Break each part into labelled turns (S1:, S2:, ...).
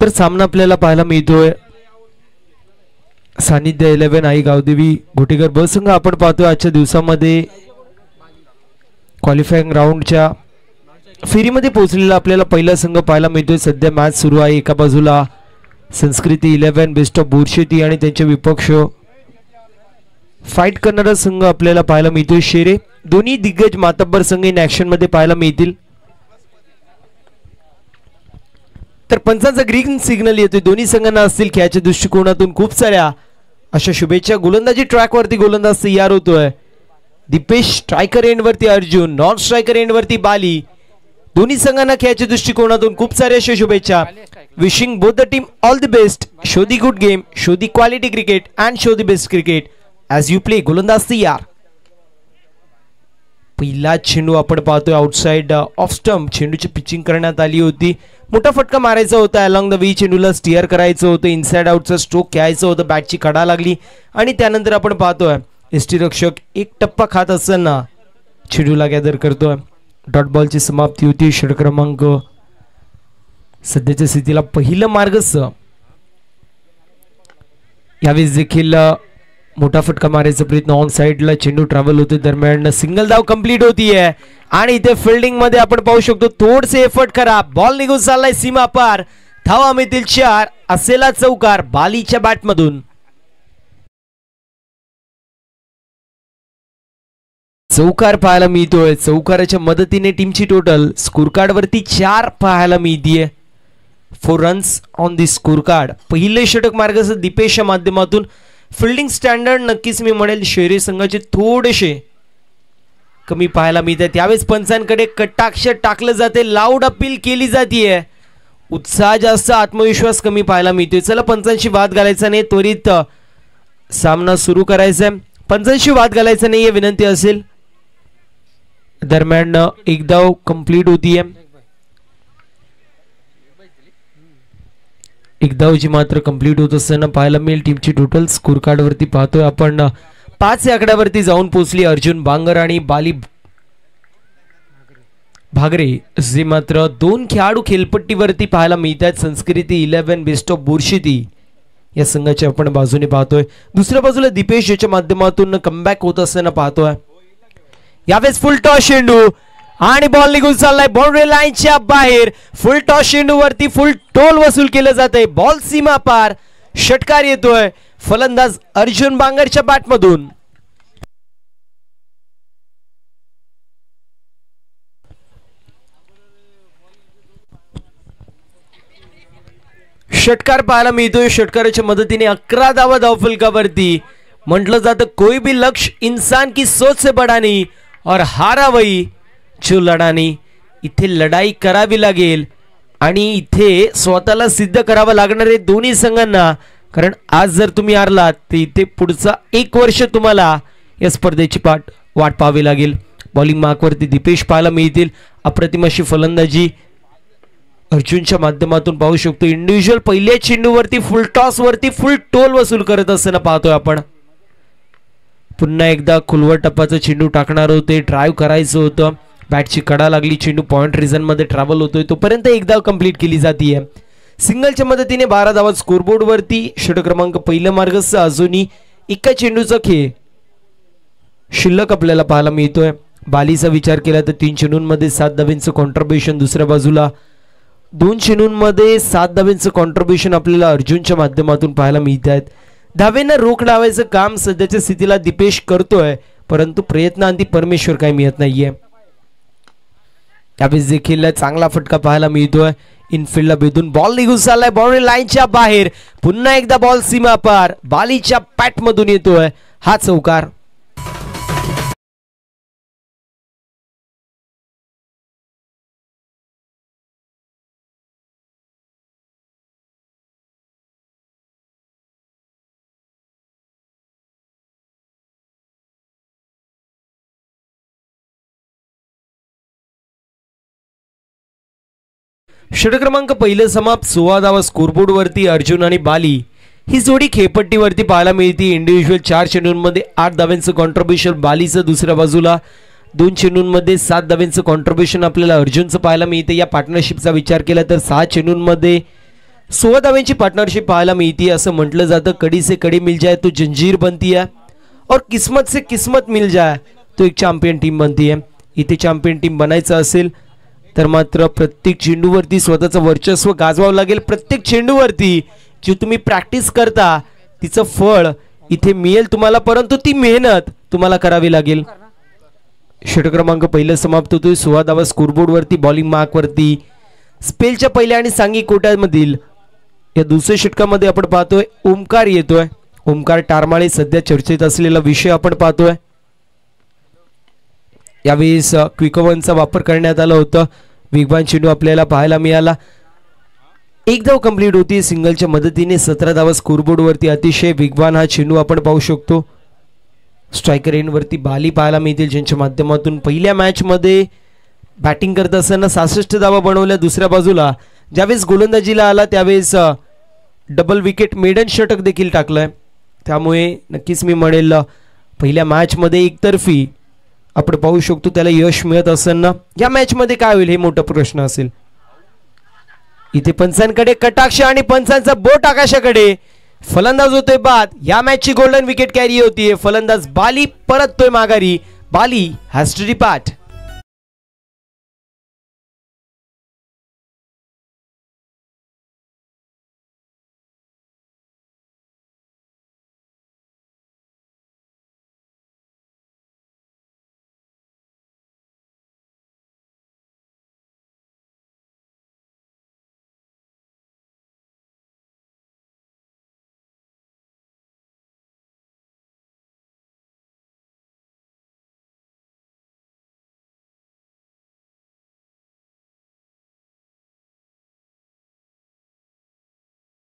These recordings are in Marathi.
S1: तर सामना आपल्याला पाहायला मिळतोय सानिध्य 11 आई गावदेवी घोटेकर ब संघ आपण पाहतोय आजच्या दिवसामध्ये क्वालिफाईंग राऊंडच्या फेरीमध्ये पोहोचलेला आपल्याला पहिला संघ पाहायला मिळतोय। सध्या मॅच सुरू आहे, एका बाजूला संस्कृती 11 बेस्ट ऑफ बोरशेती आणि त्यांचे विपक्ष फाईट करणारा संघ आपल्याला पाहायला मिळतोय शेरे। दोन्ही दिग्गज मातब्बर संघ इन ऍक्शन मध्ये पाहायला मिळतील। तर पंचांचा ग्रीन सिग्नल येतोय, दोन्ही संघांना असतील खेळाच्या दृष्टिकोनातून खूप साऱ्या अशा शुभेच्छा। गोलंदाजी ट्रॅक वरती गोलंदाज तयार होतोय, दीपेश स्ट्रायकर एंड वरती अर्जुन, नॉन स्ट्रायकर एंड वरती बाली। दोन्ही संघांना खेळाच्या दृष्टिकोनातून खूप साऱ्या अशा शुभेच्छा। Wishing both the team all the best, show the good game, show the quality cricket and show the best cricket as you play. गोलंदाज तयार, पहिला चेंडू आपण पाहतोय आउटसाइड ऑफ स्टंप, चेंडूची पिचिंग करण्यात आली होती, मोठा फटका मारायचा होता, अलॉंग द वी चेंडूला स्टिअर करायचं होतं, इनसाइड आउटचा स्ट्रोक खेळायचं होतं, बॅटची कडा लागली आणि त्यानंतर आपण पाहतोय यष्टीरक्षक एक टप्पा खात असताना चेंडूला गॅदर करतोय। डॉट बॉलची समाप्ती होती। षटक क्रमांक सध्याच्या स्थितीला पहिलं मार्गस्थ, यावेळेस देखील मोठा फटका मारायचा प्रयत्न, ऑन साइडला चेंडू ट्रॅव्हल होते, दरम्यान सिंगल धाव कंप्लीट होतीये आणि इथे फिल्डिंग मध्ये आपण पाहू शकतो थोडसे एफर्ट करा, बॉल निघून चाललाय सीमा पार, धावा मिळतील 4, असेला चौकार बालीच्या बॅटमधून। चौकार पाहायला मिळतोय, चौकाराच्या मदतीने टीमची टोटल स्कोर कार्ड वरती 4 पाहायला मिळतीये, 4 runs on the score card. पहिले षटक मार्गस्थ दीपेशच्या माध्यमातून। फिल्डिंग स्टँडर्ड नक्कीच मी म्हणेल शेरी संघाचे थोडेसे कमी पाहायला मिळतात, त्यावेळेस पंचांकडे कटाक्ष टाकलं जाते, लाऊड अपील केली जाते, उत्साह जास्त, आत्मविश्वास कमी पाहायला मिळतोय। चला पंचांशी वाद घालायचा नाही, त्वरित सामना सुरू करायचा आहे, पंचांशी वाद घालायचा नाहीये विनंती असेल। दरम्यान एक धाव कंप्लीट होतीये, एक धावची मात्र कंप्लीट होत असताना पाहायला मिळेल टीमची टोटल स्कोर कार्ड वरती पाहतोय आपण 5 या आकड्यावरती जाऊन पोहोचली अर्जुन बांगर आणि बाली भागरे, जे मात्र 2 खेळाडू खेळपट्टीवरती पाहायला मिळतात। संस्कृती 11 बेस्ट ऑफ बोरशेती या संघाच्या आपण बाजूने पाहतोय, दुसऱ्या बाजूला दीपेश याच्या माध्यमातून कमबॅक होत असताना पाहतोय। यावेळेस फुल टॉस चेंडू आणि बॉल निघून चाललाय बाउंड्री लाईनच्या बाहेर, फुल टॉस चेंडू वरती फुल टोल वसूल केलं जातंय, बॉल सीमा पार, षटकार येतोय फलंदाज अर्जुन बांगरच्या बॅटमधून। षटकार पाहायला मिळतोय, षटकाराच्या मदतीने 11 धावा धावफलकावरती। म्हटलं जातं कोई भी लक्ष्य इंसान की सोच से बड़ा नहीं और हारा वही जो लढा नहीं। इथे लढाई करावी लागेल आणि इथे स्वतःला सिद्ध करावं लागणार आहे दोन्ही संघांना, कारण आज जर तुम्ही हारलात तर इथे पुढचा 1 वर्ष तुम्हाला या स्पर्धेची वाट पाहावी लागेल। बॉलिंग मार्कवरती दीपेश पाहायला मिळतील, अप्रतिम अशी फलंदाजी अर्जुनच्या माध्यमातून पाहू शकतो। इंडिव्हिज्युअल पहिल्या चेंडूवरती फुल टॉस वरती फुल टोल वसूल करत असताना पाहतोय आपण। पुन्हा एकदा खुलवर टप्पाचा चेंडू टाकणार होते, ड्राइव्ह करायचं होतं, बॅटची कडा लागली, चेंडू पॉइंट रिझन मध्ये ट्रॅव्हल होतोय, तोपर्यंत एक धाव कंप्लीट केली जाते। सिंगलच्या मदतीने 12 धावा स्कोरबोर्ड वरती। षटक क्रमांक पहिलं मार्गस्थ, अजूनही एका चेंडूचा खेळ शिल्लक आपल्याला पाहायला मिळतोय। बालीचा विचार केला तर 3 चेंडूंमध्ये 7 धावांचं कॉन्ट्रीब्युशन, दुसऱ्या बाजूला 2 चेंडूंमध्ये 7 धावांचं कॉन्ट्रीब्युशन आपल्याला अर्जुनच्या माध्यमातून पाहायला मिळत आहेत। धावेंना रोख लावायचं काम सध्याच्या स्थितीला दीपेश करतोय, परंतु प्रयत्नांती परमेश्वर काही मिळत नाहीये। त्यावेळेस देखील चांगला फटका पाहायला मिळतोय, इनफिल्डला भेदून बॉल निघून चाललाय बाउंड्री लाईनच्या बाहेर, पुन्हा एकदा बॉल सीमा पार, बालीच्या पॅटमधून येतोय हा चौकार। षटक क्रमांक पहिलं समाप्त, 16 धावा स्कोरबोर्ड वरती। अर्जुन आणि बाली ही जोडी खेळपट्टीवरती पाहायला मिळते। इंडिव्हिज्युअल 4 चेंडूंमध्ये 8 धावांचं कॉन्ट्रीब्युशन बालीचं, दुसऱ्या बाजूला 2 चेंडूंमध्ये 7 धावांचं कॉन्ट्रीब्युशन आपल्याला अर्जुनचं पाहायला मिळते। या पार्टनरशिपचा विचार केला तर 6 चेंडूंमध्ये 16 धावेंची पार्टनरशिप पाहायला मिळते. असं म्हटलं जातं कड़ी से कड़ी मिल जाए तो जंजीर बनती है और किस्मत से किस्मत मिल जाए तो एक चॅम्पियन टीम बनती है. इथे चॅम्पियन टीम बनायचं असेल तर मात्र प्रत्येक चेंडूवरती स्वतःचं वर्चस्व गाजवावं लागेल. प्रत्येक चेंडूवरती जी तुम्ही प्रॅक्टिस करता तिचं फळ इथे मिळेल तुम्हाला, परंतु ती मेहनत तुम्हाला करावी लागेल. षटक क्रमांक पहिलं समाप्त होतोय. 16 धावा स्कोरबोर्ड वरती. बॉलिंग मार्क वरती स्पेलच्या पहिल्या आणि सांगी कोट्यामधील या दुसऱ्या षटकामध्ये आपण पाहतोय ओमकार येतोय. ओमकार टारमाळे सध्या चर्चेत असलेला विषय आपण पाहतोय. यावेळेस क्विक ओव्हरचा वापर करण्यात आला होता. वेगवान चेंडू आपल्याला पाहायला मिळाला. एक धाव कंप्लीट होती सिंगलच्या मदतीने. 17 धावा स्कोरबोर्ड वरती. अतिशय वेगवान हा चेंडू आपण पाहू शकतो. स्ट्रायकर एंड वरती बाली पाहायला मिळतील ज्यांच्या माध्यमातून पहिल्या मॅच मध्ये बॅटिंग करत असताना 66 धावा बनवल्या. दुसऱ्या बाजूला ज्यावेळेस गोलंदाजीला आला त्यावेळेस डबल विकेट मेडन षटक देखील टाकलंय. त्यामुळे नक्कीच मी म्हणेल पहिल्या मॅच मध्ये एकतर्फी आपण पाहू शकतो त्याला यश मिळत असताना या मॅच मध्ये काय होईल हे मोठा प्रश्न असेल. इथे पंचांकडे कटाक्ष आणि पंचांचा बोट आकाशाकडे. फलंदाज होतोय बाद. या मॅचची गोल्डन विकेट कॅरी होतीये. फलंदाज बाली परततोय माघारी. बाली हॅज टू डिपार्ट.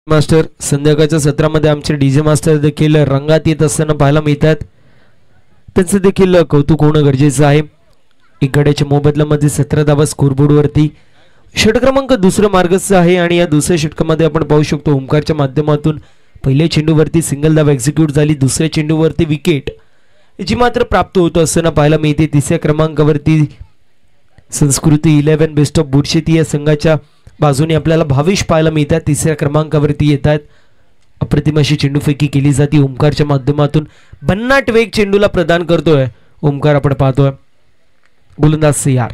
S1: मास्टर संध्याकाळच्या सत्रामध्ये आमचे डीजे मास्टर देखील रंगात येत असताना पाहायला मिळतात. त्यांचं देखील कौतुक होणं गरजेचं आहे. एक गड्याच्या मोबदल्यामध्ये 17 धावा स्कोरबोर्ड वरती. षटक क्रमांक दुसरं मार्गस्थ आहे आणि या दुसऱ्या षटकामध्ये आपण पाहू शकतो ओमकारच्या माध्यमातून पहिल्या चेंडूवरती सिंगल धाव एक्झिक्यूट झाली. दुसऱ्या चेंडूवरती विकेट जी मात्र प्राप्त होत असताना पाहायला मिळते. तिसऱ्या क्रमांकावरती संस्कृती 11 बेस्ट ऑफ बुरशेती या संघाच्या बाजूने आपल्याला भावेश पाहायला मिळतात. तिसऱ्या क्रमांकावरती येतात. अप्रतिम अशी चेंडूफेकी केली जाते ओमकारच्या माध्यमातून. भन्नाट वेग चेंडूला प्रदान करतोय ओमकार आपण पाहतोय. गोलंदाज सियार.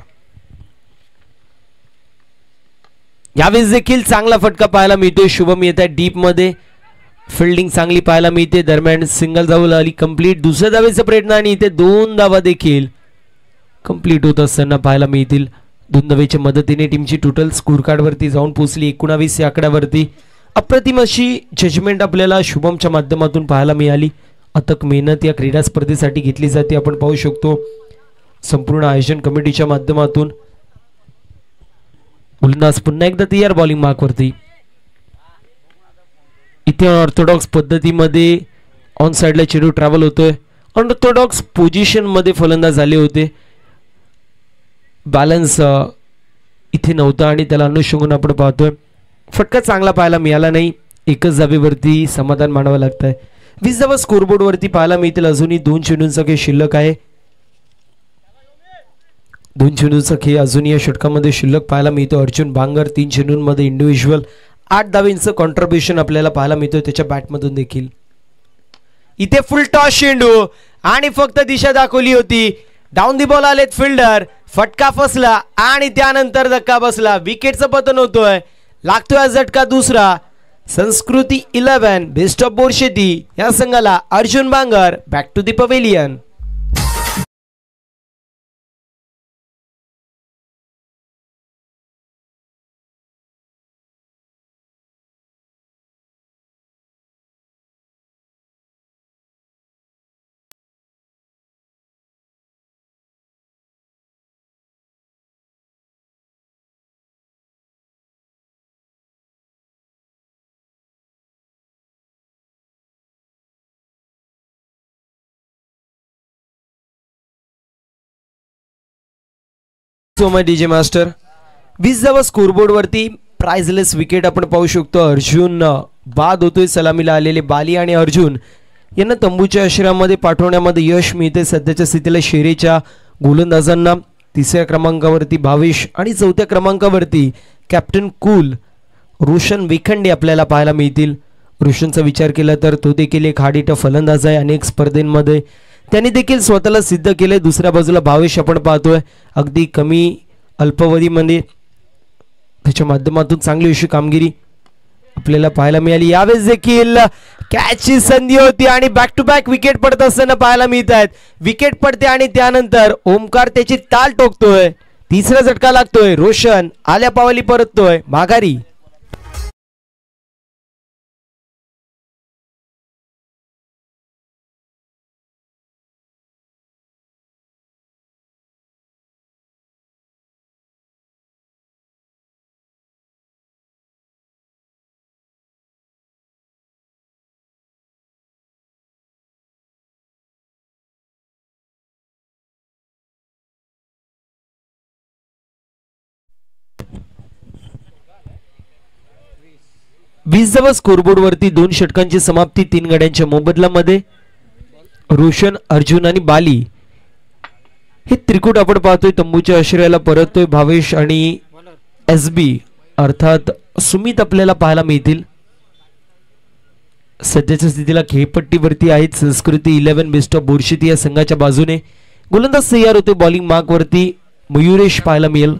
S1: यावेळेस देखील चांगला फटका पाहायला मिळतोय. शुभम येत आहे डीप मध्ये. फिल्डिंग चांगली पाहायला मिळते. दरम्यान सिंगल धाव आली कंप्लीट. दुसऱ्या धावेचा प्रयत्न आणि इथे 2 धावा देखील कंप्लीट होत असताना पाहायला मिळतील. 2 धावेच्या मदतीने टीमची टोटल स्कोर कार्ड वरती जाऊन पोहोचली 19 या आकड्यावरती. अप्रतिम अशी जजमेंट आपल्याला शुभमच्या माध्यमातून पाहायला मिळाली. अथक मेहनत या क्रीडा स्पर्धेसाठी घेतली जाते आपण पाहू शकतो. संपूर्ण आयोजन कमिटीच्या माध्यमातून. गोलंदाज पुन्हा एकदा तयार बॉलिंग मार्क वरती. इथे ऑर्थोडॉक्स पद्धतीमध्ये ऑन साइडला चेंडू ट्रॅव्हल होतोय. ऑर्थोडॉक्स पोझिशन मध्ये फलंदाज झाले होते. बॅलन्स इथे नव्हता आणि त्याला अनुषंगाने आपण पाहतोय फटका चांगला पाहायला मिळाला नाही. एकच धावेवरती समाधान मानावं लागतंय. 20 धावा स्कोरबोर्ड वरती पाहायला मिळतील. अजूनही 2 चेंडूंचा खेळ शिल्लक आहे. 2 चेंडूंचा खेळ अजूनही या षटकामध्ये शिल्लक पाहायला मिळतो. अर्जुन बांगर 3 चेंडूंमध्ये इंडिव्हिज्युअल 8 धावेंचं कॉन्ट्रीब्युशन आपल्याला पाहायला मिळतोय त्याच्या बॅटमधून देखील. इथे फुल टॉस चेंडू आणि फक्त दिशा दाखवली होती. डाऊन दी बॉल आलेत फिल्डर. फटका फसला आणि त्यानंतर धक्का बसला. विकेटचं पतन होतोय. लागतोय झटका दुसरा. संस्कृती 11 बेस्ट ऑफ बोरशेती या संघाला Arjun Bangar back to the pavilion. DJ master 20 धावा स्कोरबोर्ड वरती. प्राइजलेस विकेट आपण पाहू शकतो. अर्जुन बाद होतोय. सलामीला आलेले बाली आणि अर्जुन यांना तंबूच्या आश्रयामध्ये पाठवण्यामध्ये यश मिळते. सध्याच्या स्थितीला शेरेच्या गोलंदाजांना 3ऱ्या क्रमांकावरती भावेश आणि 4थ्या क्रमांकावरती कॅप्टन कूल रोशन वेखंडे आपल्याला पाहायला मिळतील. रोशनचा विचार केला तर तो देखील एक हाडीटा फलंदाज आहे. अनेक स्पर्धेमध्ये त्यांनी देखील स्वतःला सिद्ध केले. दुसऱ्या बाजूला भावेश आपण पाहतोय अगदी कमी अल्पावधीमध्ये त्याच्या माध्यमातून चांगली अशी कामगिरी आपल्याला पाहायला मिळाली. यावेळेस देखील कॅचची संधी होती आणि बॅक टू बॅक विकेट पडत असताना पाहायला मिळत आहेत. विकेट पडते आणि त्यानंतर ओमकार त्याची ताल ठोकतोय. तिसरा झटका लागतोय. रोशन आल्या पावली परततोय माघारी. वीस स्कोरबोर्ड वरती 2 षटकांची समाप्ती 3 गड्यांच्या मोबदल्यामध्ये. रोशन, अर्जुन आणि बाली हे त्रिकूट आपण पाहतोय. तंबूच्या आश्रयाला परततोय भावेश आणि SB अर्थात सुमित आपल्याला पाहायला मिळतील. सध्याच्या स्थितीला खेळपट्टीवरती आहेत संस्कृती 11 बेस्ट ऑफ बोरशेती या संघाच्या बाजूने. गोलंदाज तयार होते. बॉलिंग मार्क वरती मयुरेश पाहायला मिळेल.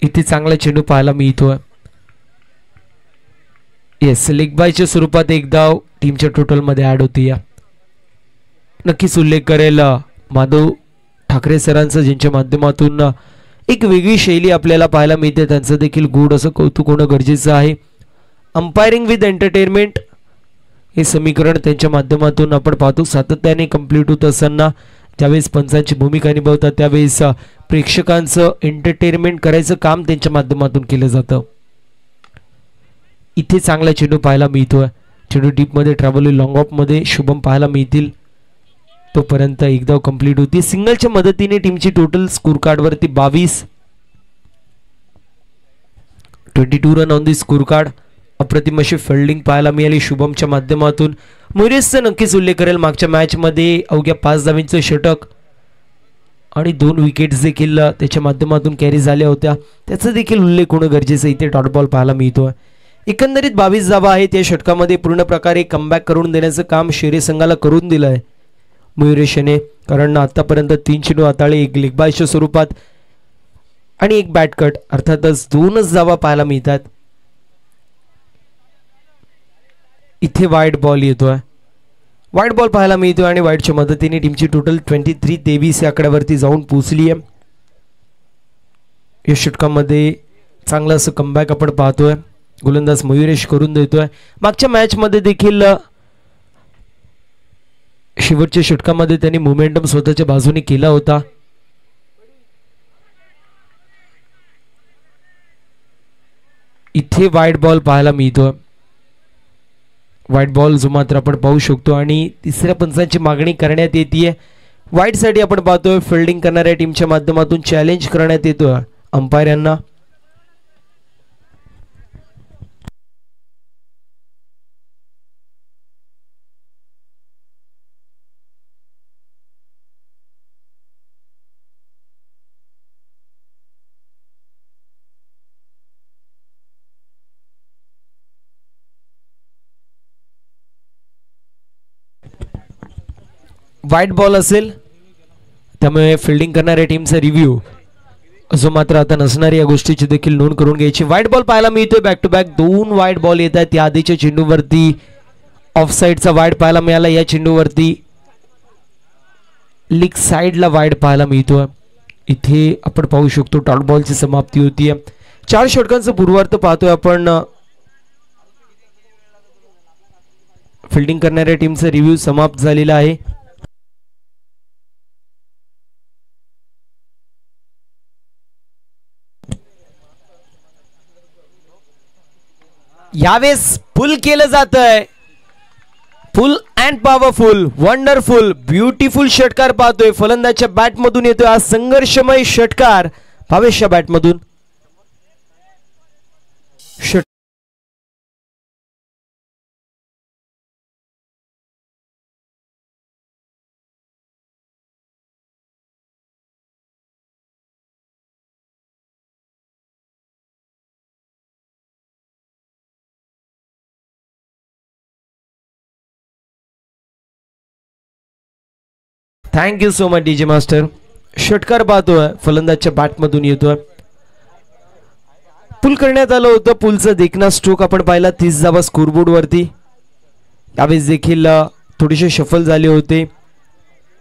S1: इथे चांगला चेंडू पाहायला मिळतोय. येस, लेग बायच्या स्वरूपात एक धाव टीमच्या टोटल मध्ये ऍड होती. या नक्कीच उल्लेख करेल माधव ठाकरे सरांचा, ज्यांच्या माध्यमातून एक वेगळी शैली आपल्याला पाहायला मिळते. त्यांचं देखील गुड असं कौतुक होणं गरजेचं आहे. अंपायरिंग विथ एंटरटेनमेंट हे समीकरण त्यांच्या माध्यमातून आपण पाहतो सातत्याने कंप्लीट होत असताना. ज्यावेळेस पंचांची भूमिका निभावतात त्यावेळेस प्रेक्षकांचं एंटरटेनमेंट करायचं काम त्यांच्या माध्यमातून केलं जातं. इथे चांगला चेंडू पाहायला मिळतोय. चेंडू डीप मध्ये ट्रॅव्हल लॉंग ऑफ मध्ये शुभम पाहायला मिळतील. तोपर्यंत एक धाव कंप्लीट होती. सिंगलच्या मदतीने टीमची टोटल स्कोर कार्ड वरती 22 22 run on the score card. अप्रतिम अशी फिल्डिंग पाहायला मिळाली शुभमच्या माध्यमातून. मुरेसचा नक्कीच उल्लेख करेल. मागच्या मॅच मध्ये अवघ्या 5 धावांचं षटक आणि 2 विकेट्स देखील त्याच्या माध्यमातून कॅरी झाल्या होत्या. त्याचा देखील उल्लेख होणं गरजेचं इथे डॉट बॉल पाहायला मिळतोय. एकंदरीत 22 धावा आहेत या षटकामध्ये. पूर्ण प्रकारे कमबॅक करून देण्याचं काम शेरे संघाला करून दिलंय मयुरेशने, कारण आतापर्यंत 3 चेंडू हाताळले, 1 लेग बायच्या स्वरूपात आणि 1 बॅट कट, अर्थातच 2च धावा पाहायला मिळतात. इथे वाईड बॉल येतोय. वाईड बॉल पाहायला मिळतोय आणि वाईडच्या मदतीने टीमची टोटल 23 या आकड्यावरती जाऊन पोहोचली आहे. या षटकामध्ये चांगलं असं कमबॅक आपण पाहतोय. गोलंदाज मयुरेश करून देतोय. मागच्या मॅच मध्ये देखील शेवटच्या षटकामध्ये त्यांनी मोमेंटम स्वतःच्या बाजूने केला होता. इथे वाईड बॉल पाहायला मिळतोय. वाईट बॉल जो मात्र आपण पाहू शकतो आणि तिसऱ्या पंचांची मागणी करण्यात येते. वाईट साठी आपण पाहतोय फिल्डिंग करणाऱ्या टीमच्या माध्यमातून चॅलेंज करण्यात येतोय अंपायर यांना. वाईट बॉल असेल त्यामुळे फिल्डिंग करणाऱ्या टीमचा रिव्ह्यू जो मात्र आता नसणारी या गोष्टीची देखील नोंद करून घ्यायची. वाईट बॉल पाहायला मिळतोय. बॅक टू बॅक 2 वाईट बॉल येत आहेत. या आधीच्या चेंडूवरती ऑफ साईडचा वाईड पाहायला मिळाला. या चेंडूवरती लीग साईडला वाईड पाहायला मिळतोय. इथे आपण पाहू शकतो डॉट बॉलची समाप्ती होतीये. 4 षटकांचा पूर्वार्ध पाहतोय आपण. फिल्डिंग करणाऱ्या टीमचा रिव्ह्यू समाप्त झालेला आहे. यावेळेस फुल केलं जातंय. Full and powerful, wonderful, beautiful षटकार पाहतोय. फलंदाजच्या बॅटमधून येतोय हा संघर्षमय षटकार भावेशच्या बॅटमधून. Thank you so much DJ master. षटकार पाहतोय फलंदाजच्या बॅटमधून येतोय. पुल करण्यात आलं होतं. पुलचा देखना स्ट्रोक आपण पाहिला 30 धावा स्कोरबोर्ड वरती. यावेळेस देखील थोडेसे शफल झाले होते.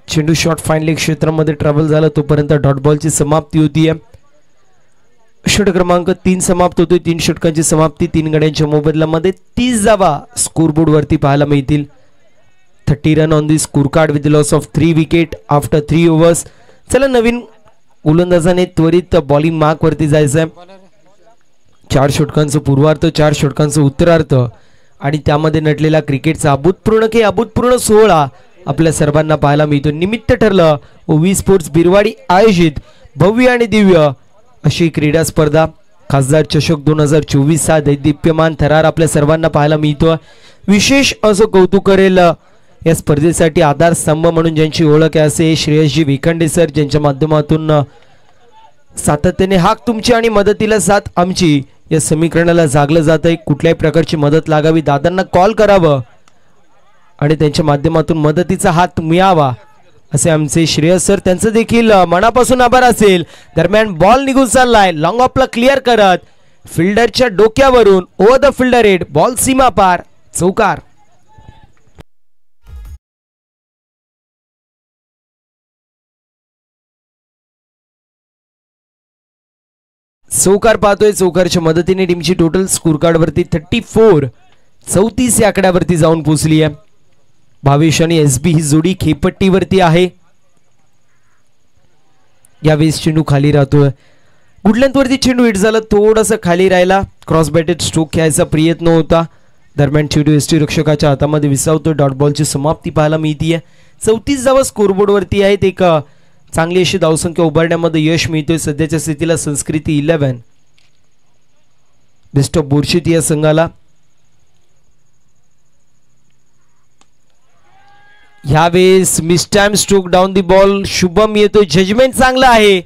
S1: चेंडू शॉट फाईनली क्षेत्रामध्ये ट्रॅव्हल झाला तोपर्यंत डॉट बॉलची समाप्ती होती. षट क्रमांक 3 समाप्त होतोय. 3 षटकांची समाप्ती 3 गड्यांच्या मोबदल्यामध्ये 30 धावा स्कोरबोर्ड वरती पाहायला मिळतील. 30 run on the score card with loss of 3 wicket after 3 overs. चला नवीन गोलंदाजाने त्वरित बॉलिंग मार्क वरती जायचंय. 4 षटकांचं पूर्वार्ध 4 षटकांचं उत्तरार्ध आणि त्यामध्ये नटलेला क्रिकेटचा अभूतपूर्व सोहळा आपल्या सर्वांना पाहायला मिळतो. निमित्त ठरलं ओवी स्पोर्ट्स बिरवाडी आयोजित भव्य आणि दिव्य अशी क्रीडा स्पर्धा खासदार चषक 2024 हा दैदिप्यमान थरार आपल्या सर्वांना पाहायला मिळतो. विशेष असं कौतुक करेल या स्पर्धेसाठी आधारस्तंभ म्हणून ज्यांची ओळख आहे असे श्रेयसजी विखंडे सर, ज्यांच्या माध्यमातून सातत्याने हाक तुमची आणि मदतीला साथ आमची या समीकरणाला जागलं जात आहे. कुठल्याही प्रकारची मदत लागावी दादांना कॉल करावं आणि त्यांच्या माध्यमातून मदतीचा हात मिळावा असे आमचे श्रेयस सर, त्यांचं देखील मनापासून आभार असेल. दरम्यान बॉल निघून चाललाय लॉंग ऑफला क्लिअर करत फिल्डरच्या डोक्यावरून over the fielder head ball सीमा पार चौकार. चौकार पाहतोय. चौकारच्या मदतीने टीमची टोटल स्कोर कार्ड वरती 34 या आकड्यावरती जाऊन पोहोचली आहे. भावेश आणि एसबी ही जोडी खेपट्टीवरती आहे. यावेळेस चेंडू खाली राहतोय. गुडलेंथ वरती चेंडू हिट झाला, थोडासा खाली राहिला. क्रॉस बॅटेड स्ट्रोक खेळायचा प्रयत्न होता. दरम्यान चेंडू एसटी रक्षकाच्या हातामध्ये विसावतो. डॉट बॉलची समाप्ती पाहायला मिळतीये. 34 धावा स्कोरबोर्ड वरती आहेत. एक चांगली अशी धावसंख्या उभारण्यामध्ये यश मिळतोय. सध्याच्या स्थितीला संस्कृती 11 बेस्ट ऑफ बोर्शीत या संघाला. ह्यावेळेस miss time stroke down the ball Shubham येतोय. जजमेंट चांगलं आहे.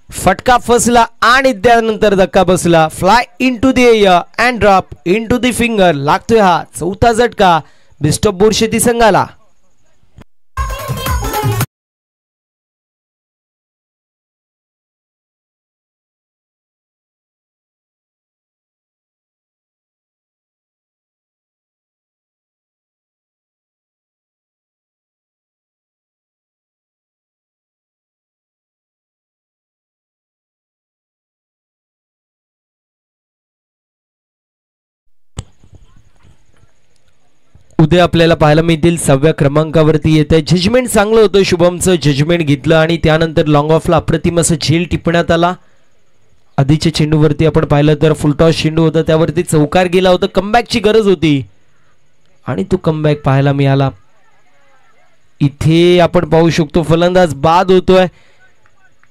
S1: फटका फसला आणि त्यानंतर धक्का बसला. Fly into the air and drop into the finger. लागतोय हा चौथा झटका बेस्ट ऑफ बोर्शेती संघाला. उद्या आपल्याला पाहायला मिळतील 6व्या क्रमांकावरती येत आहे. जजमेंट चांगलं होतं. शुभमचं जजमेंट घेतलं आणि त्यानंतर लॉंग ऑफला अप्रतिम असं झेल टिपण्यात आला. आधीच्या चेंडूवरती आपण पाहिलं तर फुलटॉस चेंडू होता, त्यावरती चौकार गेला होता. कमबॅकची गरज होती आणि तो कमबॅक पाहायला मिळाला. इथे आपण पाहू शकतो फलंदाज बाद होतोय.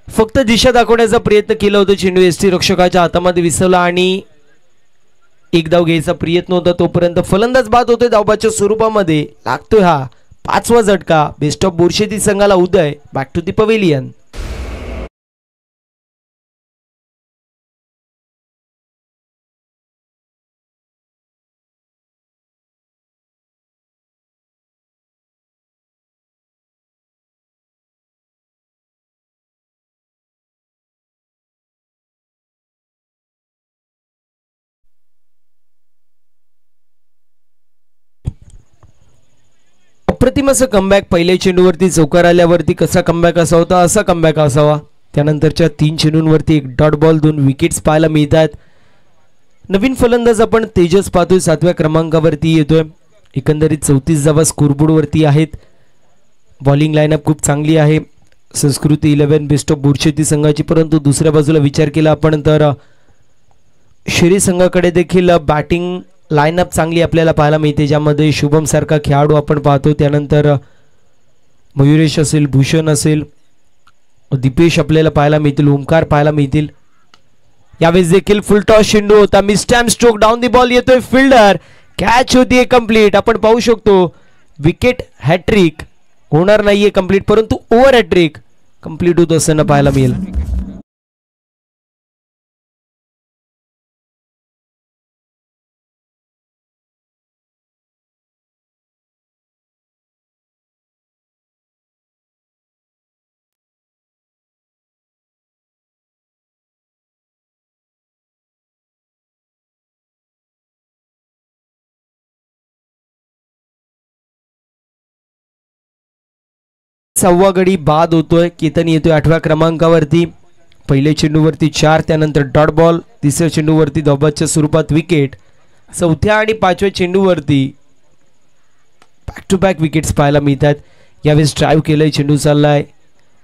S1: फक्त दिशा दाखवण्याचा प्रयत्न केला होता. चेंडू एसटी रक्षकाच्या हातामध्ये विसरला आणि एक धाव घ्यायचा प्रयत्न होता तोपर्यंत फलंदाज बाद होतोय. धावबाच्या स्वरूपामध्ये लागतोय हा 5वा झटका बेस्ट ऑफ बोर्शेती संघाला. उदय बॅक टू दी पवेलियन. अप्रतिम असं कमबॅक. पहिल्या चेंडूवरती चौकार आल्यावरती कसा कमबॅक असा होता असा कमबॅक असावा. त्यानंतरच्या 3 चेंडूंवरती एक डॉट बॉल 2 विकेट्स पाहायला मिळतात. नवीन फलंदाज आपण तेजस पाहतोय 7व्या क्रमांकावरती येतोय. एकंदरीत 34 धावा स्कोरबोर्ड वरती आहेत. बॉलिंग लाईनअप खूप चांगली आहे. संस्कृती 11 बेस्ट ऑफ बोर्शेती संघाची. परंतु दुसऱ्या बाजूला विचार केला आपण तर शिरी संघाकडे देखील बॅटिंग लाईनअप चांगली आपल्याला पाहायला मिळते, ज्यामध्ये शुभम सारखा खेळाडू आपण पाहतो. त्यानंतर मयुरेश असेल, भूषण असेल, दीपेश आपल्याला पाहायला मिळतील, ओमकार पाहायला मिळतील. यावेळेस देखील फुल टॉस चेंडू होता. Miss time stroke down the ball येतोय फिल्डर. कॅच होतीये कंप्लीट. आपण पाहू शकतो विकेट हॅट्रिक होणार नाहीये कंप्लीट, परंतु ओव्हर हॅट्रिक कंप्लीट होत असताना पाहायला मिळेल. 6वा गडी बाद होतोय. केतन येतोय 8व्या क्रमांकावरती. पहिल्या चेंडूवरती 4, त्यानंतर डॉट बॉल. तिसऱ्या चेंडूवरती धाबाच्या स्वरूपात विकेट. चौथ्या आणि 5व्या चेंडूवरती बॅक टू बॅक विकेट्स पाहायला मिळतात. यावेळेस ड्राईव्ह केलंय, चेंडू चाललाय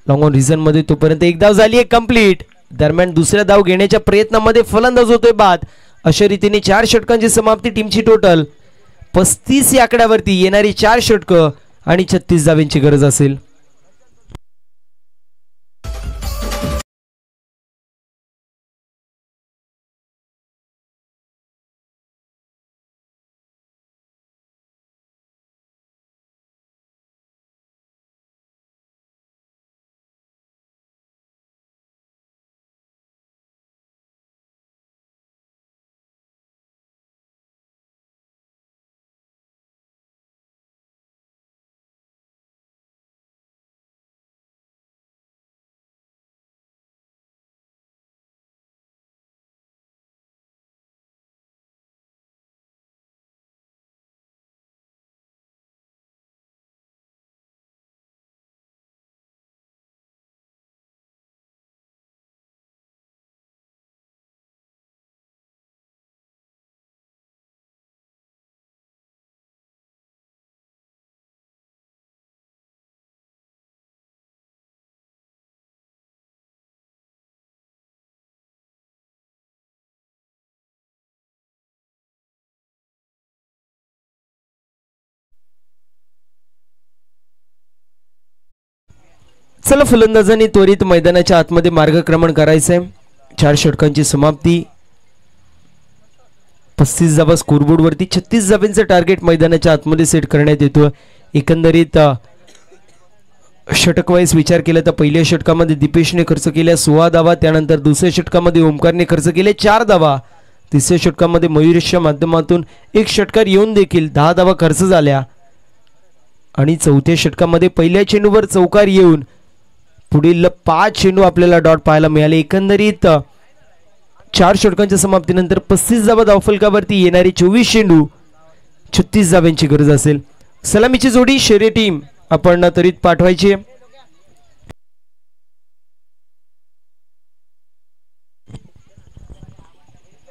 S1: लॉंग ऑन रिझन मध्ये. तोपर्यंत एक धाव झाली आहे कंप्लीट. दरम्यान दुसऱ्या धाव घेण्याच्या प्रयत्नामध्ये फलंदाज होतोय बाद. अशा रीतीने 4 षटकांची समाप्ती. टीमची टोटल 35 या आकड्यावरती. येणारी 4 षटकं आणि 36 धावांची गरज असेल. चला, फलंदाजांनी त्वरित मैदानाच्या आतमध्ये मार्गक्रमण करायचंय. 4 षटकांची समाप्ती. 35 धावा स्कोरबोर्ड वरती. 36 धावांचं टार्गेट मैदानाच्या आतमध्ये सेट करण्यात येतो. एकंदरीत षटक वाईज विचार केला तर पहिल्या षटकामध्ये दीपेशने खर्च केल्या 16 धावा. त्यानंतर दुसऱ्या षटकामध्ये ओमकारने खर्च केले 4 धावा. तिसऱ्या षटकामध्ये मयुरेशच्या माध्यमातून एक षटकार येऊन देखील 10 धावा खर्च झाल्या. आणि चौथ्या षटकामध्ये पहिल्या चेंडूवर चौकार येऊन पुढील 5 चेंडू आपल्याला डॉट पाहायला मिळाले. एकंदरीत 4 षटकांच्या समाप्तीनंतर 35 धावा धावफलकावरती. येणारी 24 चेंडू 36 धावांची गरज असेल. सलामीची जोडी शेरे टीम आपण त्वरित पाठवायची.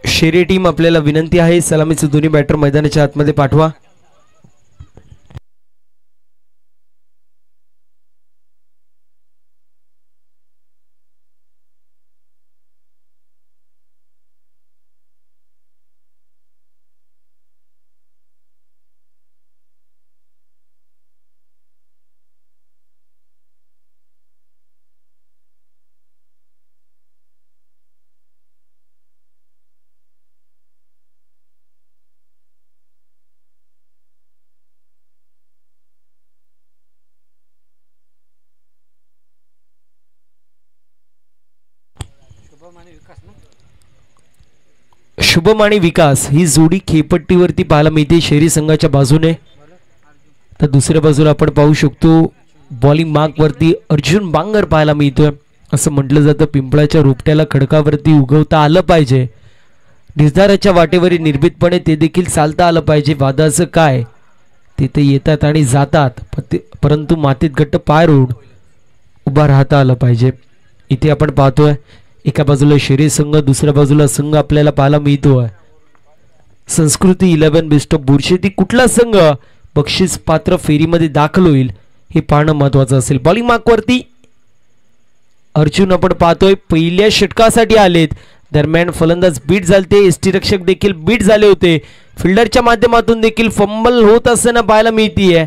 S1: शेरे टीम आपल्याला विनंती आहे, सलामीचे दोन्ही बॅटर मैदानाच्या आतमध्ये पाठवा. शुभम आणि विकास ही जोडी खेपट्टीवरती पाहायला मिळते शहरी संघाच्या बाजूने. तर दुसऱ्या बाजूला आपण पाहू शकतो बॉलिंग मार्क वरती अर्जुन बांगर पाहायला मिळतोय. असं म्हटलं जातं पिंपळाच्या रोपट्याला खडकावरती उगवता आलं पाहिजे. निर्धाराच्या वाटेवरील निर्भीतपणे ते देखील चालता आलं पाहिजे. वादाचं काय, तिथे येतात आणि जातात, परंतु मातीत घट्ट पाय रोड उभा राहता आलं पाहिजे. इथे आपण पाहतोय एका बाजूला शहरी संघ, दुसऱ्या बाजूला संघ आपल्याला पाहायला मिळतोय संस्कृती 11 बेस्ट ऑफ बुरशेती. कुठला संघ बक्षीस पात्र फेरीमध्ये दाखल होईल हे पाहणं महत्वाचं असेल. बॉलिंग मार्क वरती अर्जुन आपण पाहतोय पहिल्या षटकासाठी आलेत. दरम्यान फलंदाज बीट झालते, एसटी रक्षक देखील बीट झाले होते. फिल्डरच्या माध्यमातून देखील फंबल होत असताना पाहायला मिळतीये.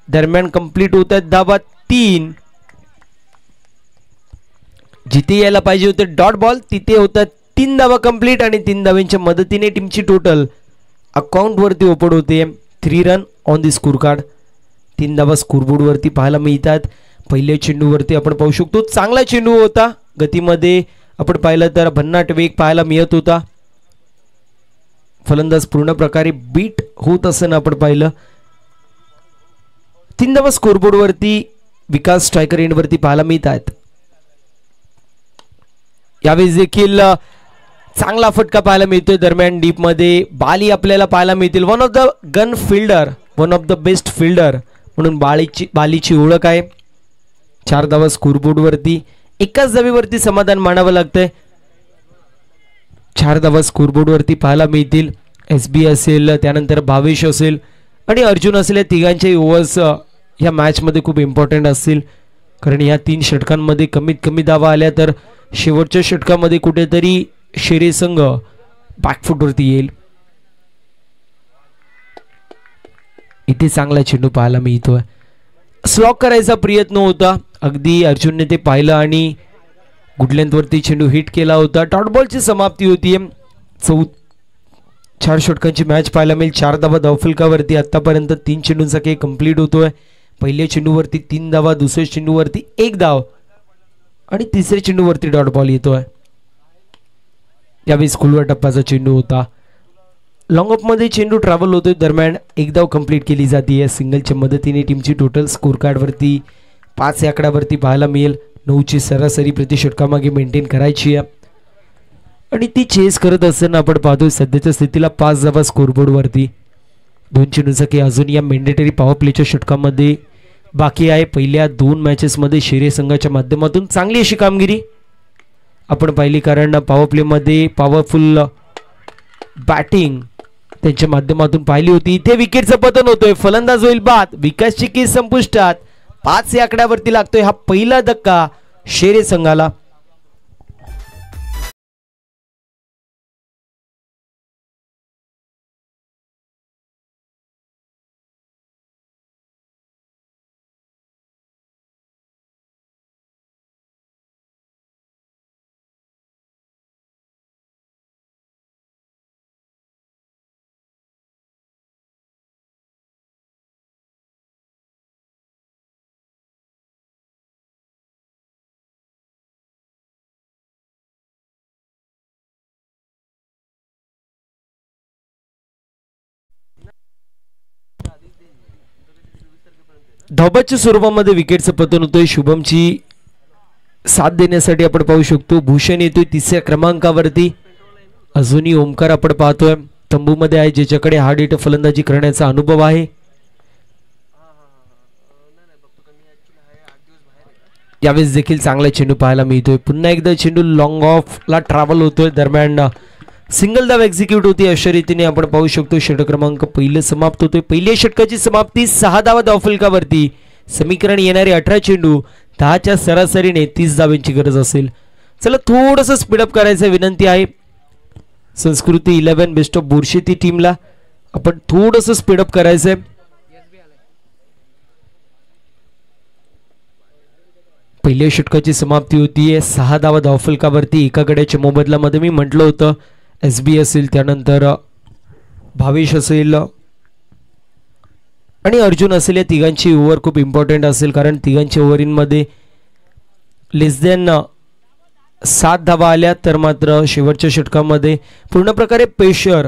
S1: दरम्यान कंप्लीट होत आहेत धावा 3. जिथे यायला पाहिजे होते डॉट बॉल तिथे होतात 3 धावा कंप्लीट. आणि 3 धावांच्या मदतीने टीमची टोटल अकाउंट वरती ओपड होते 3 run on the score card. 3 धावा स्कोरबोर्ड वरती पाहायला मिळतात. पहिल्या चेंडूवरती आपण पाहू शकतो चांगला चेंडू होता. गतीमध्ये आपण पाहिलं तर भन्नाट वेग पाहायला मिळत होता. फलंदाज पूर्ण प्रकारे बीट होत असताना आपण पाहिलं. 3 धावा स्कोरबोर्ड वरती विकास स्ट्रायकर एंड वरती पाहायला मिळतात. यावेळी देखील चांगला फटका पाहायला मिळतोय. दरम्यान डीप मध्ये बाली आपल्याला पाहायला मिळतील. One of the gun fielder, one of the best fielder म्हणून बालीची ओळख आहे. 4 धावा स्कोरबोर्ड वरती. एकाच धावेवरती समाधान मानावं लागतंय. 4 धावा स्कोरबोर्ड वरती पाहायला मिळतील. SB असेल, त्यानंतर भावेश असेल आणि अर्जुन असेल, या तिघांचे ओव्हर्स या मॅच मध्ये खूप इम्पॉर्टंट असतील. कारण या 3 षटकांमध्ये कमीत कमी धावा आल्या तर शेवटच्या षटकामध्ये कुठेतरी शेरे संघ बॅकफुटवरती येईल. इथे चांगला चेंडू पाहायला मिळतोय. स्लॉक करायचा प्रयत्न होता, अगदी अर्जुनने ते पाहिलं आणि गुड लेंथ वरती चेंडू हिट केला होता. डॉट बॉलची समाप्ती होतीये. 4 षटकांची मॅच पाहायला मिळेल. 4 धावा धावफलकावरती. आतापर्यंत 3 चेंडूंचा खेळ कंप्लीट होतोय. पहिल्या चेंडूवरती 3 धावा, दुसऱ्या चेंडूवरती 1 धाव आणि तिसऱ्या चेंडूवरती डॉट बॉल येतोय. यावेळी खुलवा टप्प्याचा चेंडू होता. लॉंग ऑफ मध्ये चेंडू ट्रॅव्हल होतोय, दरम्यान 1 धाव कंप्लीट केली जाते. सिंगलच्या मदतीने टीमची टोटल स्कोर कार्ड वरती 5 या आकड्यावरती पाहायला मिळेल. 9ची सरासरी प्रति षटकामागे मेंटेन करायची आहे आणि ती चेस करत असताना आपण पाहतोय सध्याच्या स्थितीला 5 धावा स्कोरबोर्ड वरती. 2 चेंडूंचा खेळ अजून या मेंडेटरी पॉवर प्लेच्या षटकामध्ये बाकी आहे. पहिल्या 2 मॅचेस मध्ये शेरे संघाच्या माध्यमातून चांगली अशी कामगिरी आपण पाहिली, कारण पॉवर प्ले मध्ये पॉवरफुल बॅटिंग त्यांच्या माध्यमातून पाहिली होती. इथे विकेटचं पतन होतोय. फलंदाज होईल बाद. विकासची केस संपुष्टात. 5 या आकड्यावरती लागतोय हा पहिला धक्का शेरे संघाला. धावबाच्या स्वरूपामध्ये विकेटचं पतन होतोय. शुभमची साथ देण्यासाठी आपण पाहू शकतो भूषण येतोय 3ऱ्या क्रमांकावरती. अजूनही ओमकार आपण पाहतोय तंबूमध्ये आहे, ज्याच्याकडे हार्ड हिट फलंदाजी करण्याचा अनुभव आहे. यावेळेस देखील चांगला चेंडू पाहायला मिळतोय. पुन्हा एकदा चेंडू लॉंग ऑफ ला ट्रॅव्हल होतोय, दरम्यान सिंगल धाव एक्झिक्यूट होती. अशा रीतीने आपण पाहू शकतो षटक क्रमांक पहिलं समाप्त होतोय. पहिल्या षटकाची समाप्ती 6 धावा धावफलकावरती. समीकरण येणारे 18 चेंडू, 10च्या सरासरीने 30 धावांची गरज असेल. चला थोडस स्पीडअप करायचं विनंती आहे संस्कृती 11 बेस्ट ऑफ बोरशेती टीमला. आपण थोडस स्पीडअप करायचंय. पहिल्या षटकाची समाप्ती होतीये 6 धावा धावफलकावरती. एका गड्याच्या मोबदल्यामध्ये मी म्हटलं होतं SB असेल, त्यानंतर भावेश असेल आणि अर्जुन असेल, या तिघांची ओव्हर खूप इम्पॉर्टंट असेल, कारण तिघांच्या ओव्हरींमध्ये लेस दॅन 7 धावा आल्या तर मात्र शेवटच्या षटकामध्ये पूर्ण प्रकारे प्रेशर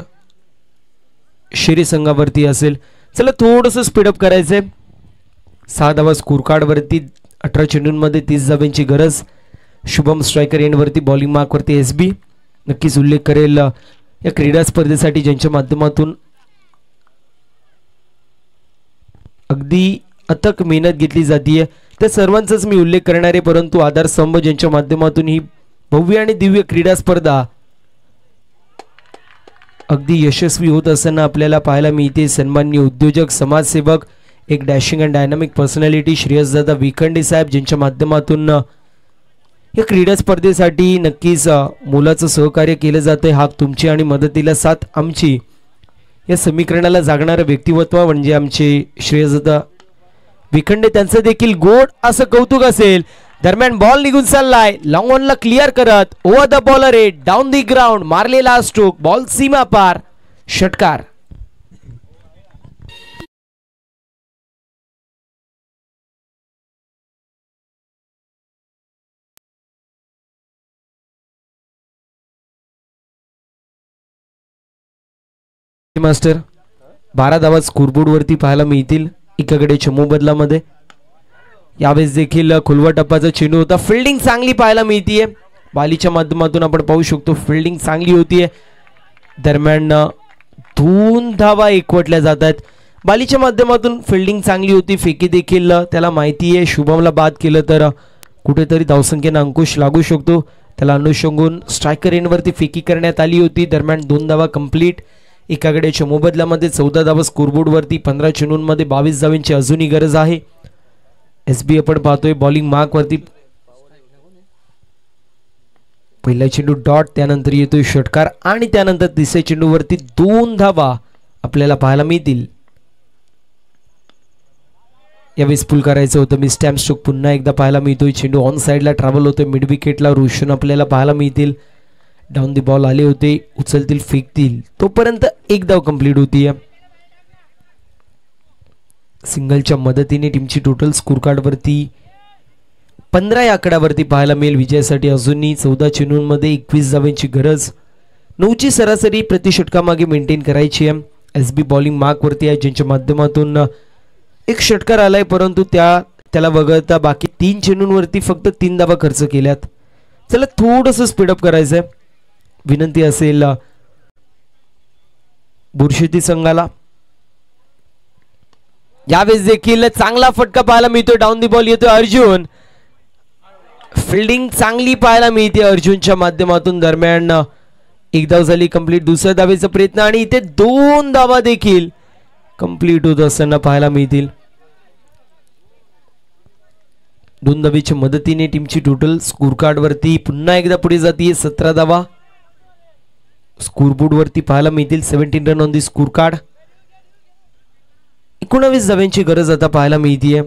S1: शेरी संघावरती असेल. चला थोडंसं स्पीडअप करायचंय. 6 धावा स्कोर कार्ड वरती. 18 चेंडूंमध्ये 30 धावांची गरज. शुभम स्ट्रायकर एंड वरती बॉलिंग मार्क वरती SB. नक्कीच उल्लेख करेल या क्रीडा स्पर्धेसाठी ज्यांच्या माध्यमातून अगदी अथक मेहनत घेतली जाते त्या सर्वांचाच मी उल्लेख करणार आहे, परंतु आधारस्तंभ ज्यांच्या माध्यमातून ही भव्य आणि दिव्य क्रीडा स्पर्धा अगदी यशस्वी होत असताना आपल्याला पाहायला मिळते. सन्माननीय उद्योजक, समाजसेवक, एक डॅशिंग अँड डायनामिक पर्सनॅलिटी श्रेयसदादा विखंडे साहेब, ज्यांच्या माध्यमातून या क्रीडा स्पर्धेसाठी नक्कीच मोलाचं सहकार्य केलं जातंय. हा तुमची आणि मदतीला साथ आमची. या समीकरणाला जागणारं व्यक्तिमत्व म्हणजे आमचे श्रेयसदादा विखंडे, त्यांचं देखील गोड असं कौतुक असेल. दरम्यान बॉल निघून चाललाय, लॉंग ऑनला क्लिअर करत ओव्हर द बॉलर आहे, डाऊन दी ग्राउंड, मारलेला स्ट्रोक, बॉल सीमा पार, षटकार. मास्टर 12 धावा स्कोरबोर्ड वरती पाहायला मिळतील एकाकडे चमू बदलामध्ये. यावेळेस देखील खुलवा टप्प्याचा चेंडू होता. फिल्डिंग चांगली पाहायला मिळतीये बालीच्या माध्यमातून आपण पाहू शकतो. फिल्डिंग चांगली होतीये. दरम्यान 2 धावा एकवटल्या जात आहेत. बालीच्या माध्यमातून फिल्डिंग चांगली होती, फेकी देखील त्याला माहिती आहे शुभमला बाद केलं तर कुठेतरी धावसंख्येनं अंकुश लागू शकतो. त्याला अनुषंगून स्ट्रायकर एंडवरती फेकी करण्यात आली होती. दरम्यान 2 धावा कंप्लीट. एका गड्याच्या मोबदल्यामध्ये 14 धावा स्कोरबोर्डवरती. 15 चेंडूंमध्ये 22 धावांची अजूनही गरज आहे. SB आपण पाहतोय बॉलिंग मार्कवरती. पहिला चेंडू डॉट, त्यानंतर येतोय षटकार आणि त्यानंतर तिसऱ्या चेंडूवरती 2 धावा आपल्याला पाहायला मिळतील. यावेळेस पुल करायचं होतं. मी स्टॅम्प स्ट्रोक पुन्हा एकदा पाहायला मिळतोय. चेंडू ऑन साइडला ट्रॅव्हल होतोय. मिड विकेटला रोशन आपल्याला पाहायला मिळतील. डाऊन दी बॉल आले होते, उचलतील फेकतील तोपर्यंत 1 धाव कंप्लीट होती. सिंगलच्या मदतीने टीमची टोटल स्कोर कार्ड वरती 15 या आकड्यावरती पाहायला मिळेल. विजयासाठी अजूनही 14 चेंडूंमध्ये 21 धावांची गरज. 9ची सरासरी प्रति षटकामागे मेंटेन करायची आहे. SB बॉलिंग मार्कवरती आहे, ज्यांच्या माध्यमातून एक षटकार आलाय, परंतु त्याला वगळता बाकी 3 चेंडूंवरती फक्त 3 धावा खर्च केल्यात. चला थोडंसं स्पीडअप करायचंय. विनंती असेल बुरशेती संघाला. यावेळेस देखील चांगला फटका पाहायला मिळतो. डाऊन दी बॉल येतोय अर्जुन. फिल्डिंग चांगली पाहायला मिळते अर्जुनच्या माध्यमातून. दरम्यान 1 धाव झाली कंप्लीट. दुसऱ्या धावेचा प्रयत्न आणि इथे 2 धावा देखील कंप्लीट होत असताना पाहायला मिळतील. 2 धावेच्या मदतीने टीमची टोटल स्कोर कार्ड वरती पुन्हा एकदा पुढे जाते. 17 धावा स्कोरबोर्ड वरती पाहायला मिळतील. 17 run on the score card. 19 धाव्यांची गरज आता पाहायला मिळतीये.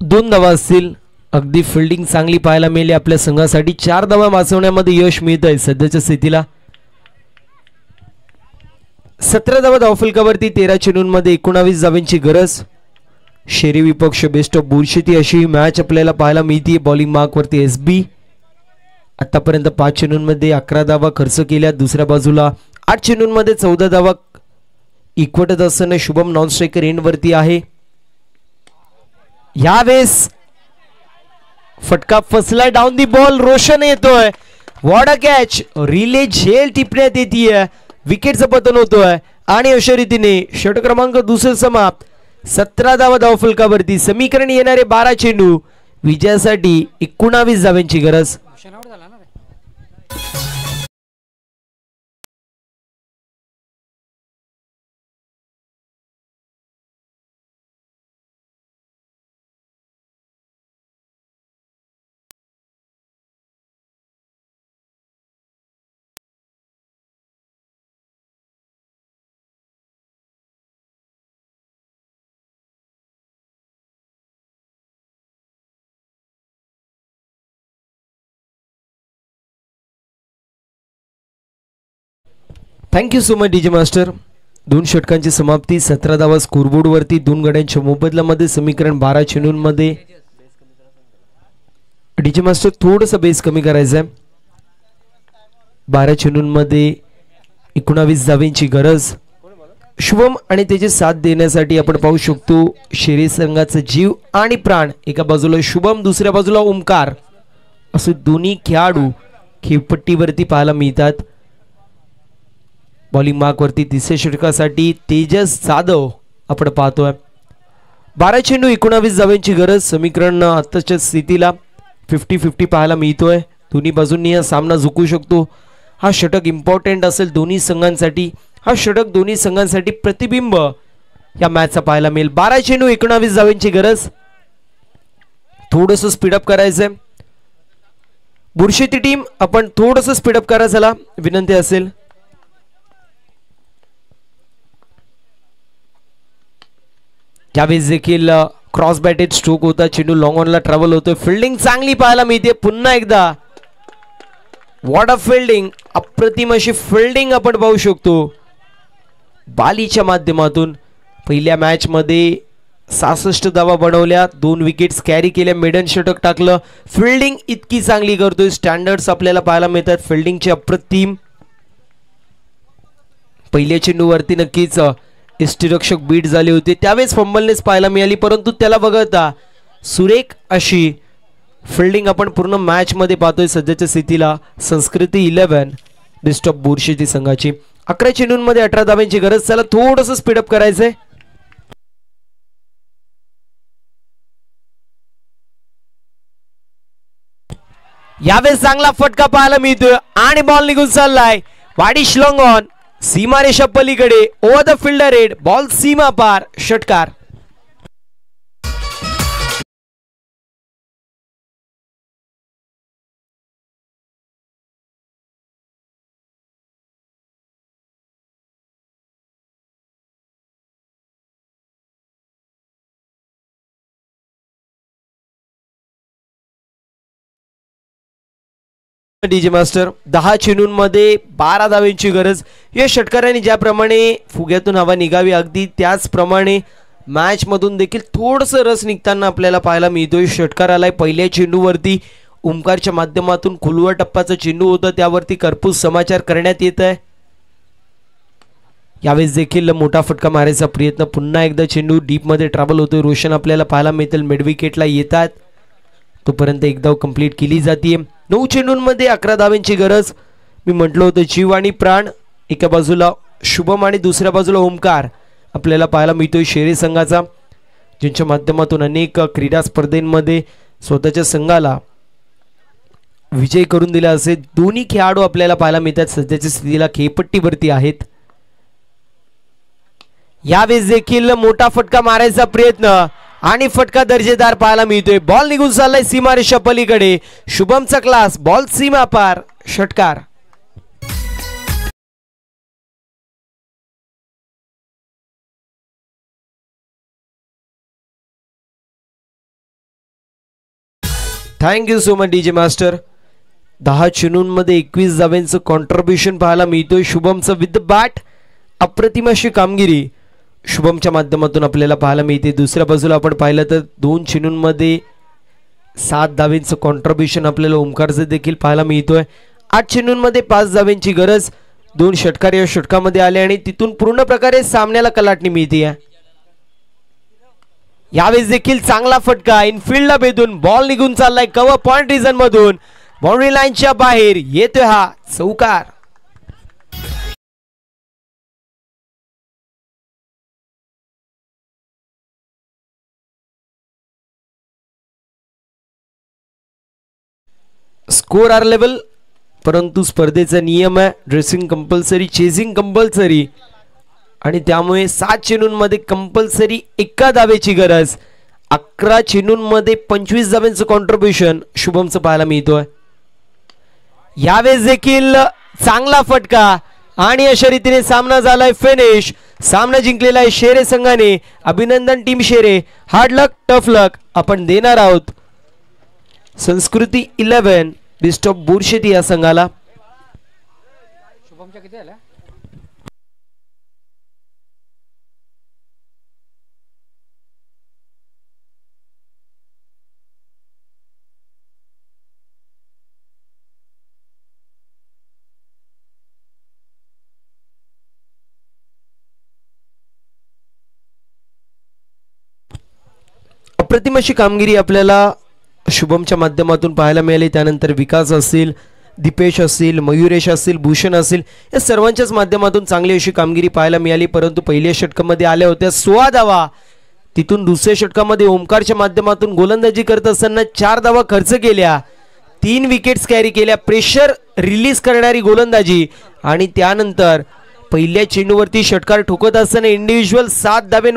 S1: दोन धावा असतील. अगदी फिल्डिंग चांगली पाहायला मिळाली आपल्या संघासाठी. 4 धावा वाचवण्यामध्ये यश मिळत आहे सध्याच्या स्थितीला. 17 धावा धावफलकावरती. 13 चेंडूंमध्ये 19 धावांची गरज. शेरी विपक्ष बेस्ट ऑफ बुरशेती अशी मॅच आपल्याला पाहायला मिळते. बॉलिंग मार्कवरती SB आतापर्यंत 5 चेंडूंमध्ये 11 धावा खर्च केल्या. दुसऱ्या बाजूला 8 चेंडूंमध्ये 14 धावा इक्वटत असताना शुभम नॉन स्ट्रायकर एंडवरती आहे. यावेळेस फटका फसलाय. डाऊन दी बॉल रोशन येतोय. What a catch. रिले झेल टिपण्यात येते. विकेटचं पतन होतोय आणि अशा रीतीने षटक क्रमांक दुसरं समाप्त. 17 धावा धावफलकावरती. समीकरण येणारे 12 चेंडू. विजयासाठी 19 धावांची गरज. Thank you so much DJ master. 2 षटकांची समाप्ती. 17 धावा स्कोरबोर्ड वरती. 2 गड्यांच्या मोबदल्यामध्ये समीकरण 12 चेंडूंमध्ये. डीजे मास्टर थोडंसं बेस कमी करायचं आहे. 12 चेंडूंमध्ये 19 धावांची गरज. शुभम आणि त्याची साथ देण्यासाठी आपण पाहू शकतो शेरी संघाचा जीव आणि प्राण. एका बाजूला शुभम, दुसऱ्या बाजूला ओमकार असे दोन्ही खेळाडू खेळपट्टीवरती पाहायला मिळतात. बॉलिंग मार्कवरती तिसऱ्या षटकासाठी तेजस जाधव आपण पाहतोय. 12 चेंडू 19 धावांची गरज. समीकरण आताच्या स्थितीला 50-50 पाहायला मिळतोय. दोन्ही बाजूंनी हा सामना जिंकू शकतो. हा षटक इम्पॉर्टंट असेल दोन्ही संघांसाठी. हा षटक दोन्ही संघांसाठी प्रतिबिंब या मॅचचा पाहायला मिळेल. 12 चेंडू 19 धावांची गरज. थोडंसं स्पीडअप करायचंय. बुरशेती टीम आपण थोडंसं स्पीडअप करा चला, विनंती असेल. यावेळेस देखील क्रॉस बॅटेड स्ट्रोक होता. चेंडू लॉंग ऑनला ट्रॅव्हल होतोय. फिल्डिंग चांगली पाहायला मिळते पुन्हा एकदा. What a fielding. अप्रतिम अशी फिल्डिंग आपण पाहू शकतो बालीच्या माध्यमातून. पहिल्या मॅच मध्ये 66 धावा बनवल्या, 2 विकेट्स कॅरी केल्या, मेडन षटक टाकलं. फिल्डिंग इतकी चांगली करतोय. स्टँडर्ड्स आपल्याला पाहायला मिळतात फिल्डिंगचे अप्रतिम. पहिल्या चेंडूवरती नक्कीच यष्टीरक्षक बीट झाले होते, त्यावेळेस फंबलनेस पाहायला मिळाली, परंतु त्याला वगळता सुरेख अशी फिल्डिंग आपण पूर्ण मॅच मध्ये पाहतोय सध्याच्या स्थितीला संस्कृती 11 बेस्ट ऑफ बोरशेती संघाची. 11 चेंडूंमध्ये 18 धाब्यांची गरज. त्याला थोडंसं स्पीडअप करायचंय. यावेळेस चांगला फटका पाहायला मिळतोय आणि बॉल निघून चाललाय वाडिश लॉंग ऑन सीमारेषा पलीकडे. Over the fielder head, ball सीमा पार, षटकार. डीजे मास्टर 10 चेंडूंमध्ये 12 धावांची गरज. या षटकाराने ज्याप्रमाणे फुग्यातून हवा निघावी अगदी त्याचप्रमाणे मॅच मधून देखील थोडंसं रस निघताना आपल्याला पाहायला मिळतोय. षटकार आलाय पहिल्या चेंडूवरती. ओमकारच्या माध्यमातून खुलवा टप्प्याचा चेंडू होता, त्यावरती कर्पूस समाचार करण्यात येत आहे. यावेळेस देखील मोठा फटका मारायचा प्रयत्न. पुन्हा एकदा चेंडू डीप मध्ये ट्रॅव्हल होतोय. रोशन आपल्याला पाहायला मिळतील मिड विकेटला येतात, तोपर्यंत एक धाव कंप्लीट केली जाते. 9 चेंडूंमध्ये 11 धावांची गरज. मी म्हटलं होतं जीव आणि प्राण. एका बाजूला शुभम आणि दुसऱ्या बाजूला ओमकार आपल्याला पाहायला मिळतोय शेरे संघाचा, ज्यांच्या माध्यमातून अनेक क्रीडा स्पर्धेमध्ये स्वतःच्या संघाला विजय करून दिला. असे दोन्ही खेळाडू आपल्याला पाहायला मिळतात सध्याच्या स्थितीला खेळपट्टीवरती आहेत. यावेळेस देखील मोठा फटका मारायचा प्रयत्न आणि फटका दर्जेदार पाहायला मिळतोय. बॉल निघून चाललाय सीमारेषा पलीकडे. शुभमचा क्लास, बॉल सीमा पार, षटकार. Thank you so much DJ master. 10 चेंडूंमध्ये 21 धावांचं कॉन्ट्रीब्युशन पाहायला मिळतोय शुभमचं विथ बॅट. अप्रतिम अशी कामगिरी शुभमच्या माध्यमातून आपल्याला पाहायला मिळते. दुसऱ्या बाजूला आपण पाहिलं तर 2 चेंडूंमध्ये 7 धावांचं कॉन्ट्रीब्युशन आपल्याला ओमकारचं देखील पाहायला मिळतोय. 8 चेंडूंमध्ये 5 धावांची गरज. 2 षटकार या षटकामध्ये आले आणि तिथून पूर्ण प्रकारे सामन्याला कलाटणी मिळते. यावेळेस देखील चांगला फटका इनफिल्डला भेदून बॉल निघून चाललाय कव्हर पॉइंट रिजन मधून. बाउंड्री लाईनच्या बाहेर येतोय हा चौकार. स्कोर आर लेवल, परंतु स्पर्धेचा नियम आहे ड्रेसिंग कंपल्सरी, चेजिंग कंपल्सरी आणि त्यामुळे 7 चेंडूंमध्ये कंपल्सरी 1 धावेची गरज. 11 चेंडूंमध्ये 25 धावांचं कॉन्ट्रीब्युशन शुभमचं पाहायला मिळतोय. यावेळेस देखील चांगला फटका आणि अशा रीतीने सामना झालाय फिनिश. सामना जिंकलेला आहे शेरे संघाने. अभिनंदन टीम शेरे. हार्ड लक, टफ लक आपण देणार आहोत संस्कृती 11 बेस्ट ऑफ बोरशेती या संघाला. शुभमच्या किती आल्या? अप्रतिम अशी कामगिरी आपल्याला शुभमच्या माध्यमातून पाहायला मिळाली. त्यानंतर विकास असेल, दीपेश असेल, मयुरेश असेल, भूषण असेल, या सर्वांच्याच माध्यमातून चांगली अशी कामगिरी पाहायला मिळाली. परंतु पहिल्या षटकामध्ये आल्या होत्या 16 धावा. तिथून दुसऱ्या षटकामध्ये ओमकारच्या माध्यमातून गोलंदाजी करत असताना 4 धावा खर्च केल्या, 3 विकेट्स कॅरी केल्या. प्रेशर रिलीज करणारी गोलंदाजी आणि त्यानंतर पहिल्या चेंडूवरती षटकार ठोकत असताना इंडिव्हिज्युअल 7 धावे